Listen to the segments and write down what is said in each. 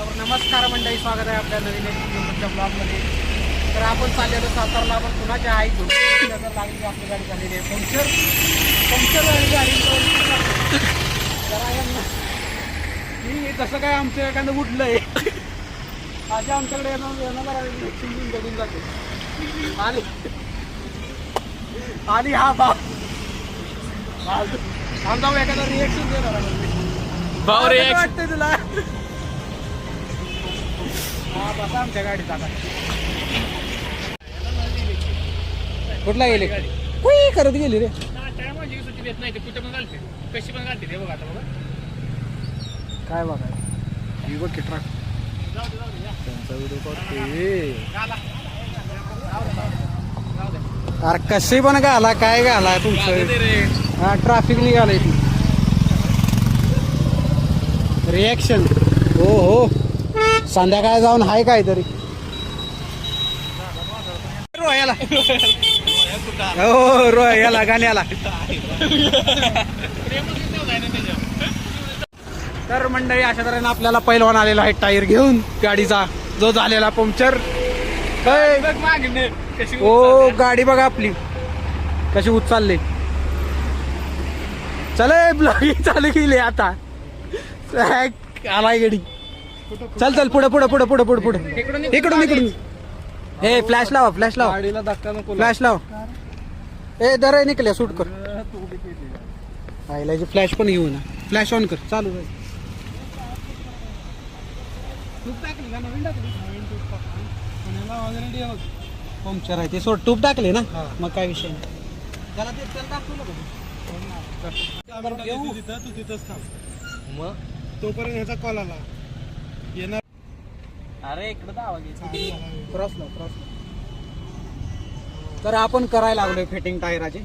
तर नमस्कार मंडळी, स्वागत आहे आपल्या नवीन एक ब्लॉगमध्ये. तर आपण चाललेलो सातारला. आपण कुणाच्या आई घेऊन नजर लागली आपली गाडी झालेली आहे. पंक्चर झाली गाडी. जरा मी तसं काय आमचं एखादं उठलं आहे माझी आमच्याकडे येणं बघून जाते. आणि हा बाप आमचा एखादा रिएक्शन देणार भाऊ वाटतंय तुला. हा बसा आमच्या गाडीत आता. कुठला गेले कुई करत गेली रे. माझी सुट्टी देत नाही ते कुठे पण घालते, कशी पण घालते ते. बघा आता बघा काय बघा ही बघ ट्रक त्यांचा व्हिडिओ अरे कसे पण घाला काय घाला तुमचं. हा ट्रॅफिक निघालंय ती रिएक्शन. हो हो संध्याकाळी जाऊन हाय काहीतरी रोयाला. हो रोयाला गाण्याला. तर मंडळी अशा तऱ्हेने आपल्याला पहिलवान आलेला आहे टायर घेऊन गाडीचा जो झालेला पंक्चर. हो गाडी बघा आपली कशी उचलली. चले ब्लॉगिंग चालू केली आता. आलाय गाडी. चल चल पुढे पुढे पुढे पुढे पुढे पुढे इकडून इकडून. हे फ्लॅश लावा फ्लॅश लावा गाडीला धक्का नको. फ्लॅश लाव. ए दर निकल्या सूट कर. आयला फ्लॅश पण घेऊ ना. फ्लॅश ऑन कर. चालू पंक्चर आहे ते सोड. टूब टाकले ना मग काय विषय नाही. त्याला ते दाखवलं तू तिथंच थांब. मग तोपर्यंत ह्याचा कॉल आला येणार. अरे इकडे क्रॉसला क्रॉसला. तर आपण करायला लागलोय फिटिंग टायराची.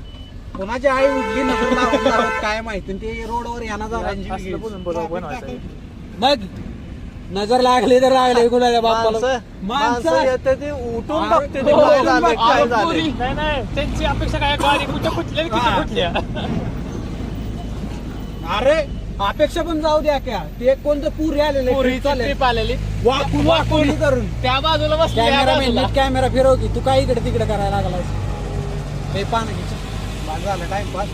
कोणाची आई उठली नजर लावत काय माहिती. ते रोडवर यांना बघ नजर लागली तर लागले कुणाच्या बापाला. माणसं उठून बघते त्यांची अपेक्षा काय. गाडी कुठे फुटल्या. अरे अपेक्षा पण जाऊ द्या क्या. ते कोणतं पुरी आलेले वाकून वाकून करून त्या बाजूला बस. कॅमेरा फिरव की तू काय इकडे तिकडे करायला लागला. हे पान झालं टाइमपास.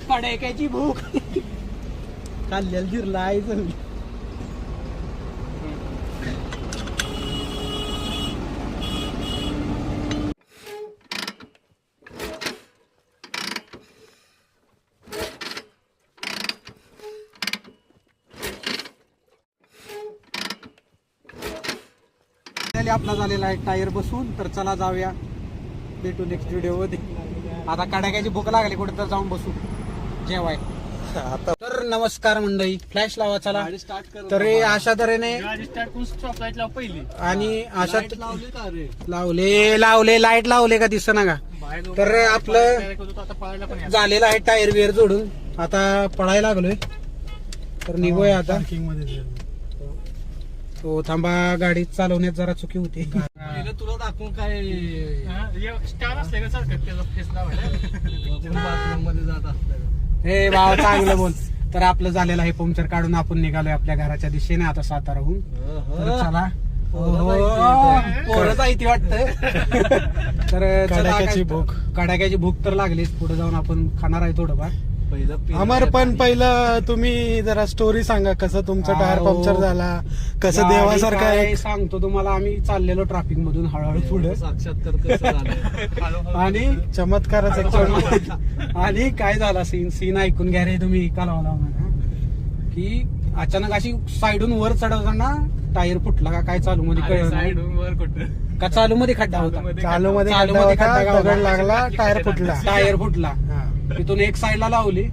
पडायची भूक खाल्लेलं जिरला आहे. आपला झालेला आहे टायर बसून. तर चला जाऊया, भेटू नेक्स्ट व्हिडिओ मध्ये. आता कडाक्याची भूक लागली कुठे तर जाऊन बसू जेवाय. तर नमस्कार मंडळी, फ्लॅश लावा चला. तर अशा तऱ्हेने पहिली आणि अशा लावले लाईट लावले का दिसत ना का. तर आपलं झालेलं आहे टायर बिअर जोडून. आता पळायला लागलोय. तर निघूया आता. हो थांबा, गाडी चालवण्यात जरा चुकी होती. तुला दाखवून काय स्टार असले का सारखं त्याचा फेस मध्ये जात असलं. हे भाव चांगलं बोल. तर आपलं झालेलं आहे पंक्चर काढून आपण निघालोय आपल्या घराच्या दिशेने आता साताराहून. तर चला पोरं जायती वाटत. तर कडाक्याची भूक तर लागलीच. पुढे जाऊन आपण खाणार आहे थोडंफार. अमर पण पहिलं तुम्ही जरा स्टोरी सांगा. कसं तुमचा टायर पंक्चर झाला, कसं देवासारखं काय सांगतो तुम्हाला. आम्ही चाललेलो ट्रॅफिक मधून हळूहळू पुढे आणि चमत्काराचा आणि काय झाला सीन ऐकून घ्या रे तुम्ही. कालवाला की अचानक अशी साईडून वर चढवताना टायर फुटला का काय चालू मध्ये कळलं का. चालू मध्ये खड्डा होता. चालू मध्ये खड्डा लागला, टायर फुटला. तिथून एक साईडला लावली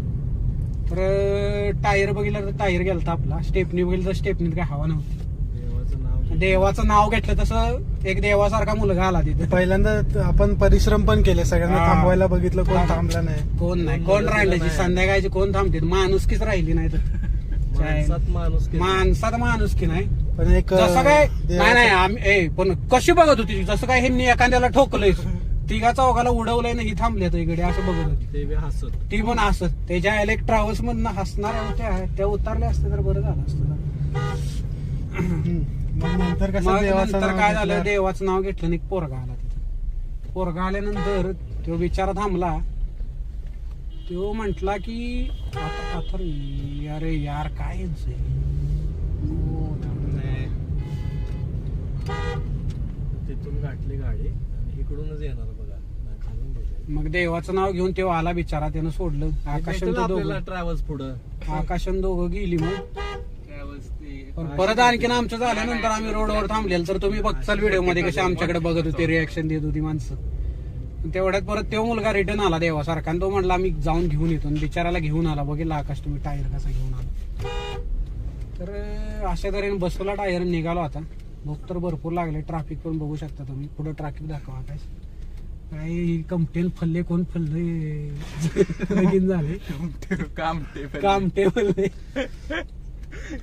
तर टायर बघितलं तर टायर गेलता आपला. स्टेपनी बघितलं तर स्टेपनीत काय हवा नव्हती. देवाचं नाव घेतलं तसं एक देवासारखा मुलगा आला तिथे. पहिल्यांदा आपण परिश्रम पण केले, सगळ्यांना थांबवायला बघितलं, कोण थांबलं नाही. कोण राहिल्याची संध्याकाळची कोण थांबते. माणुसकीच राहिली नाही तर माणसात माणुसकी नाही. पण एक जसं काय नाही आम्ही पण कशी बघत होती जसं काय ह्यांनी एखाद्याला ठोकलंय तिघा चौघाला उडवलंय ना ही थांबले तर इकडे असं बघत होती. ते बी हसत. ती पण हसत त्याच्या इलेक्ट ट्रॅव्हल्स मधनं हसणाऱ्या होत्या त्या उतरल्या असत्या तर बरं झालं असतं. मग नंतर कसं मग देवाचं नंतर नाव काय झालं घेतलं? देवाचं नाव घेतलं आणि एक पोरगा आला तिथं. पोरगा आल्यानंतर तो बिचारा थांबला. तो म्हंटला की आता पाथर अरे यार काय यांचं हे? नाही. तिथून गाठली गाडी आणि इकडूनच येणार बघा. नाही, खालून बघा. मग देवाचं नाव घेऊन तेव्हा आला बिचारा त्यानं सोडलं. आकाशन भेटेल आपल्याला दोघं ट्रॅव्हल्स पुढं. आकाशन दोघं गेली मग. पण परत आणखीन आमचं झाल्यानंतर आम्ही रोडवर थांबलेलं तर तुम्ही बघचाल व्हिडिओ मध्ये कशी आमच्याकडे बघत होती रिॲक्शन देत होती माणसं. तेवढ्यात परत तो मुलगा रिटर्न आला देवासारखा आणि तो म्हणला मी जाऊन घेऊन येतो आणि बिचाराला घेऊन आला. बघितला आकाश तुम्ही टायर कसा घेऊन आला. तर अशा तऱ्हेने बसवला टायर निघालो आता. भूक तर भरपूर लागले. ट्रॅफिक पण बघू शकता तुम्ही. पुढे ट्रॅफिक दाखवा आकाश. काय कमटेल फल्ले कोण फल्ले लगीन झाले कामटे फल्ले.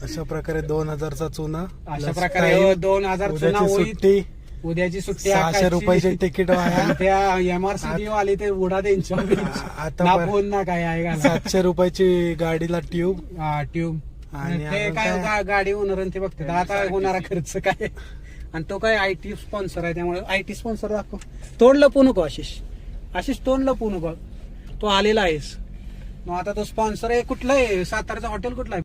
अशा प्रकारे 2000चा चुना अशा प्रकारे 2000 चुना होईल. सुट्टी उद्याची सुट्टी 600 रुपयाचे तिकीट वाया. त्या एमआरसीटी वाले ते उडा त्यांच्या आता ना पर- फोन ना काय आहे का 700 रुपयाची गाडीला ट्यूब. ट्यूब आणि ते अजून काय काय? गाडी होणार आणि ते बघते आता होणारा खर्च काय. आणि तो काय आयटी स्पॉन्सर आहे त्यामुळे आयटी स्पॉन्सर दाखव. तोंड लपू नको आशिष तोंड लपू नको. तो आलेला आहेस मग आता तो स्पॉन्सर आहे. कुठलं आहे सातारचं हॉटेल कुठलं आहे.